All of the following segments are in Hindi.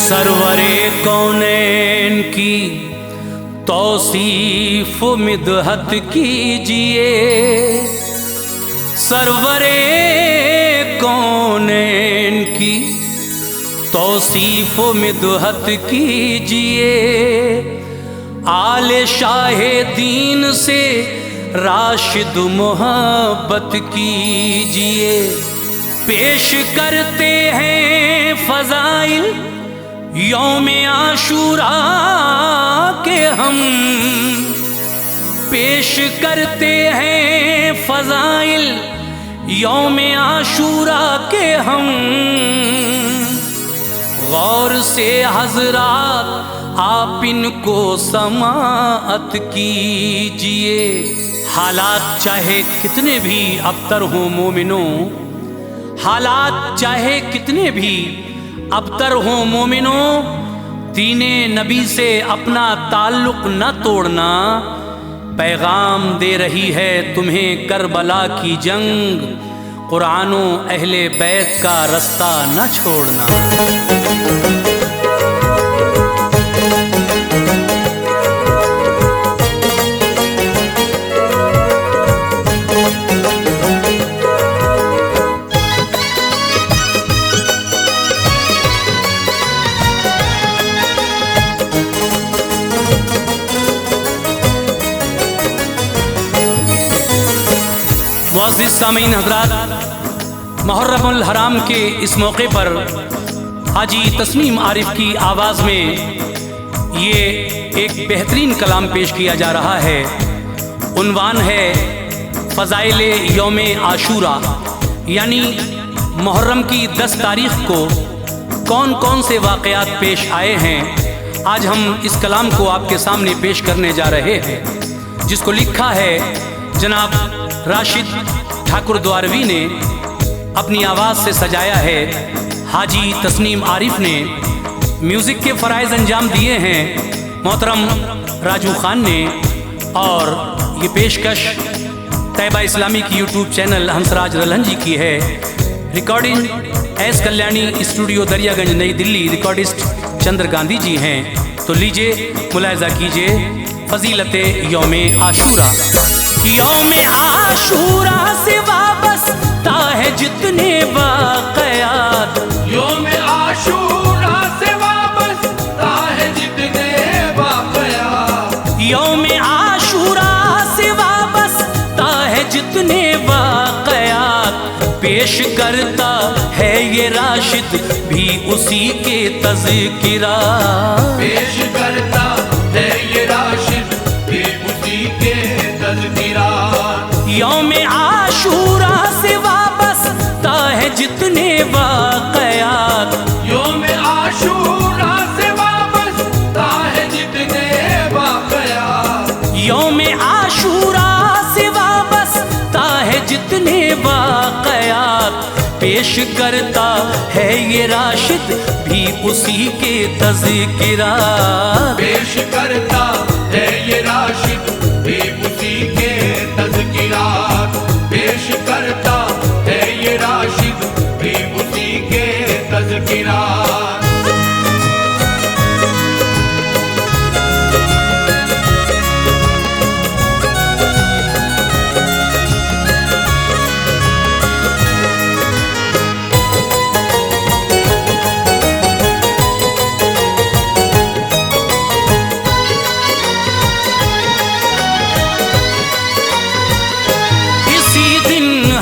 सरवरे कौनैन की तौसीफ मिदहत कीजिए। सरवरे कौनैन की तौसीफ मिदहत कीजिए। आले शाहे दीन से राशिद मोहब्बत कीजिए। पेश करते हैं फजाइल यौम आशूरा के हम। पेश करते हैं फजाइल यौम आशूरा के हम। गौर से हजरात आप इनको समाअत कीजिए। हालात चाहे कितने भी अबतर हों मोमिनों, हालात चाहे कितने भी अबतर हों मोमिनों, दीने नबी से अपना ताल्लुक न तोड़ना। पैगाम दे रही है तुम्हें करबला की जंग, कुरानो अहले बैत का रास्ता न छोड़ना। मुअज़्ज़िज़ सामीन हज़रात, मुहर्रमुल हराम के इस मौके पर हाजी तस्नीम आरिफ की आवाज़ में ये एक बेहतरीन कलाम पेश किया जा रहा है। उन्वान है फ़ज़ाइले यौम आशूरा, यानी मुहर्रम की 10 तारीख़ को कौन कौन से वाक़यात पेश आए हैं। आज हम इस कलाम को आपके सामने पेश करने जा रहे हैं, जिसको लिखा है जनाब राशिद ठाकुर द्वारवी ने, अपनी आवाज़ से सजाया है हाजी तस्नीम आरिफ ने। म्यूज़िक के फ़राइज़ अंजाम दिए हैं मोहतरम राजू खान ने, और ये पेशकश तैयबा इस्लामी की यूट्यूब चैनल हंसराज रल्हन जी की है। Recording S Kalyani studio Daryaganj नई दिल्ली, रिकॉर्डिस्ट चंद्र गांधी जी हैं। तो लीजिए मुलाहिज़ा कीजिए फ़ज़ीलत यौम आशूरा। यौम आशूरा से वाबस्ता है जितने वाक़यात, यौम आशूरा से वाबस्ता है जितने वाक़यात, यौम आशूरा से वाबस्ता है जितने वाक़यात। पेश करता है ये राशिद भी उसी के तज़किरा। पेश करता है ये राशिद भी उसी के तज़किरा। यौम आशूरा से वाबस्ता है जितने वाक़यात, यौम आशूरा से वाबस्ता है जितने वाक़यात, यौम आशूरा से वाबस्ता है जितने वाक़यात। पेश करता है ये राशिद भी उसी के तज़किरा। पेश करता है ये राशिद भी उसी के तज़किरा। पेश करता है ये राशिद भी उसी के तज़किरा।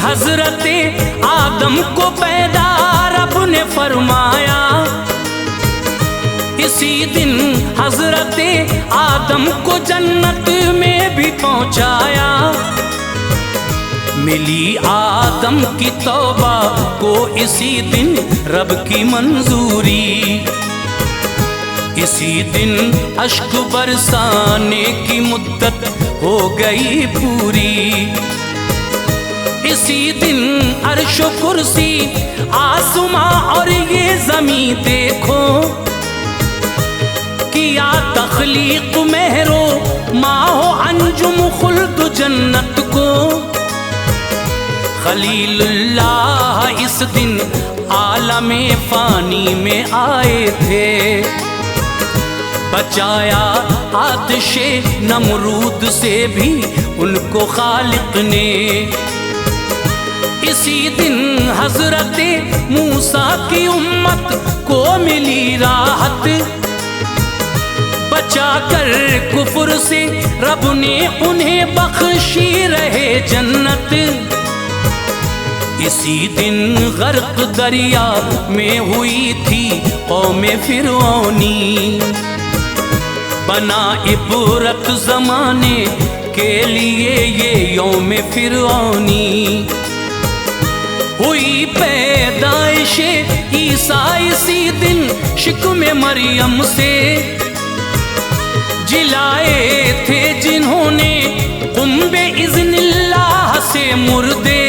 हज़रते आदम को पैदा रब ने फरमाया। इसी दिन हज़रते आदम को जन्नत में भी पहुंचाया। मिली आदम की तौबा को इसी दिन रब की मंजूरी। इसी दिन अश्क बरसाने की मुद्दत हो गई पूरी। इसी दिन अर्श कुर्सी आसमां और ये ज़मीं देखो, किया तख्लीक महरो माहो अंजुम खुल्द जन्नत को। खलीलुल्लाह इस दिन आलमे फानी में आए थे। बचाया आतिशे नमरूद से भी उनको खालिक ने। इसी दिन हजरत मूसा की उम्मत को मिली राहत, बचाकर कुफर से रब ने उन्हें बख्शी रहे जन्नत। इसी दिन गर्क दरिया में हुई थी कौमे फिरौनी। बना इबरत ज़माने के लिए ये यौम फिरौनी। हुई पैदाइश ईसा इसी दिन शिकमे मरियम से। जिलाए थे जिन्होंने कुंबे इज़्निल्लाह से मुर्दे।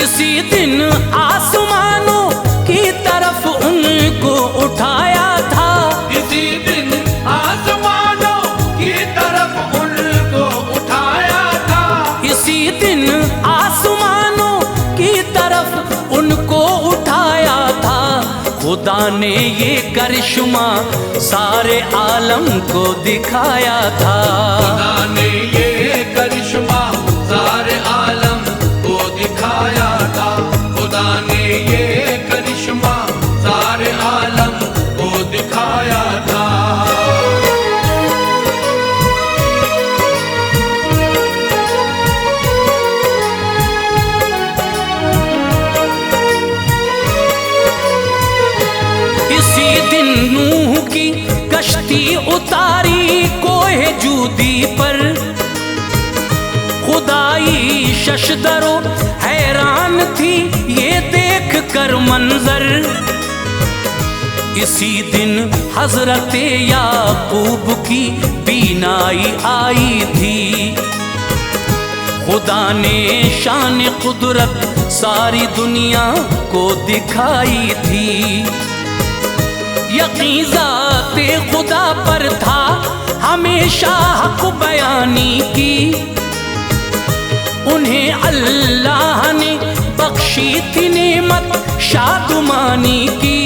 इसी दिन आसमानों की तरफ उनको उठाया था। इसी दिन आसमानों की तरफ उनको उठाया था। इसी दिन आसमानों की तरफ उनको उठाया था। खुदा ने ये करिश्मा सारे आलम को दिखाया था। खुदा ने ये करिश्मा सारे आलम को दिखाया था। खुदा ने ये करिश्मा सारे आलम को दिखाया था। इसी दिन नूह की कश्ती उतारी कोहे जूदी पर। खुदाई शशदरो हैरान थी ये देख कर मंजर। इसी दिन हजरत याकूब की बीनाई आई थी। खुदा ने शान कुदरत सारी दुनिया को दिखाई थी। यकीन ज़ाते खुदा पर था हमेशा हक बयानी की। उन्हें अल्लाह ने बख्शी थी नेमत शादुमानी की।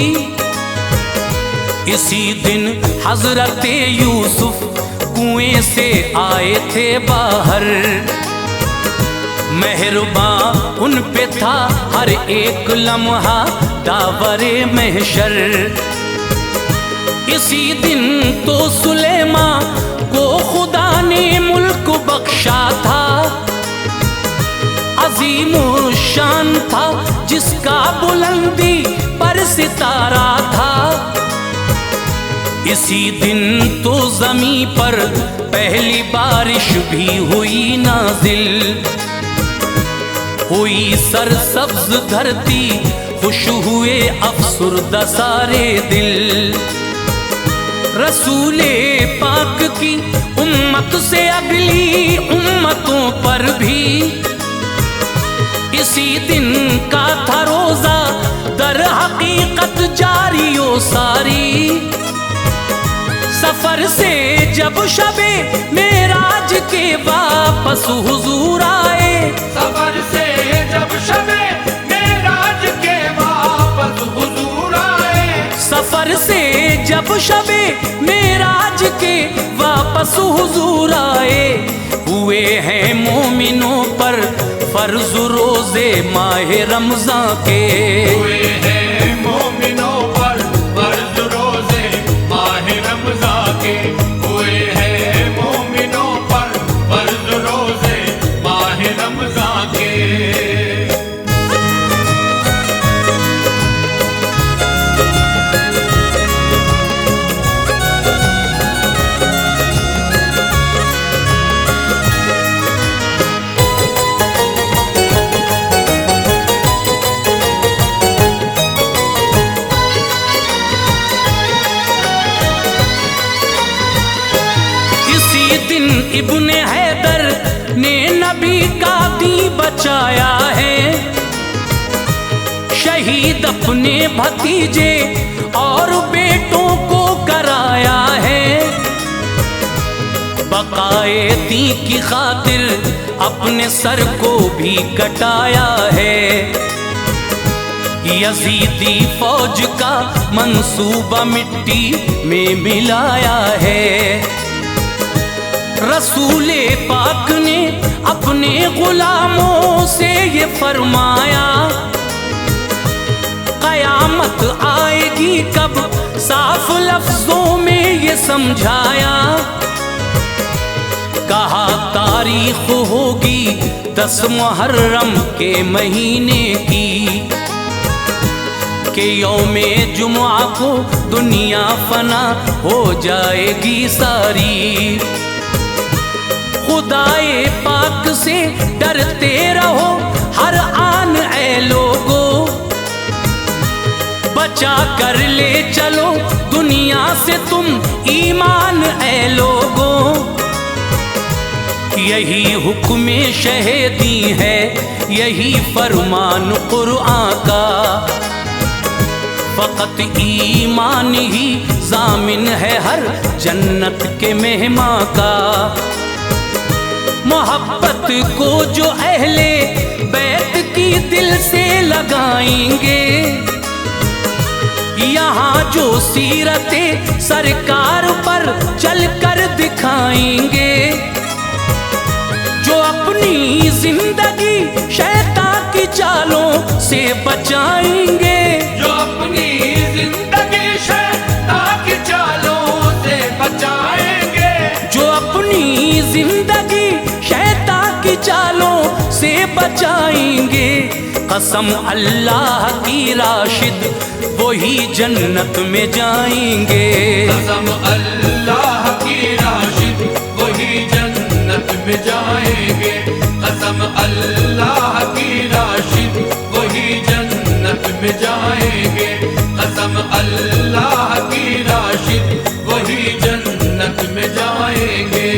इसी दिन हजरत यूसुफ कुएं से आए थे बाहर। मेहरबान उन पे था हर एक लम्हा दावरे महशर। इसी दिन तो सुलेमा को खुदा ने मुल्क बख्शा था। अजीम शान था जिसका बुलंदी पर सितारा था। इसी दिन तो ज़मीं पर पहली बारिश भी हुई नाजिल। हुई सरसब्ज धरती खुश हुए अफसुर्दा सारे दिल। रसूले पाक की उम्मत से अगली उम्मतों पर भी इसी दिन का था रोजा दर हकीकत जारियो सारी। सफर से जब शबे मेराज के वापस हुजूर आए। सफर से जब शबे मेराज के वापस हुजूर आए। सफर से जब शबे मेराज के वापस हुजूर आए। हुए हैं मोमिनों पर फर्ज रोजे माह रमजान के। हुए हैं मोमिनों पर फर्ज रोजे माह रमजान के। हुए हैं मोमिनों पर फर्ज रोजे माह रमजान के। इब्ने हैदर ने नबी का दी बचाया है। शहीद अपने भतीजे और बेटों को कराया है। बकाए दी की खातिर अपने सर को भी कटाया है। यजीदी फौज का मंसूबा मिट्टी में मिलाया है। रसूले पाक ने अपने गुलामों से ये फरमाया, कयामत आएगी कब साफ लफ्जों में ये समझाया। कहा तारीख होगी 10 मुहर्रम के महीने की, के यौमे जुमा को दुनिया फना हो जाएगी सारी। खुदाए पाक से डरते रहो हर आन ऐ लोगो, बचा कर ले चलो दुनिया से तुम ईमान ऐ लोगो। यही हुक्म शहीदी है, यही फरमान कुरआन का, फकत ईमान ही जामिन है हर जन्नत के मेहमान का। मोहब्बत को जो अहले बैत की दिल से लगाएंगे, यहाँ जो सीरते सरकार पर चल कर दिखाएंगे, जो अपनी जिंदगी शैतान की चालों से बचाएंगे, जो अपनी जिंदगी शैतान की चालों से बचाएंगे, जो अपनी जिंदगी शैतान की चालों से बचाएंगे। कसम अल्लाह की राशिद वही जन्नत में जाएंगे। कसम अल्लाह की राशिद वही जन्नत में जाएंगे। कसम अल्लाह की राशिद वही जन्नत में जाएंगे। कसम अल्लाह की राशिद वही जन्नत में जाएंगे।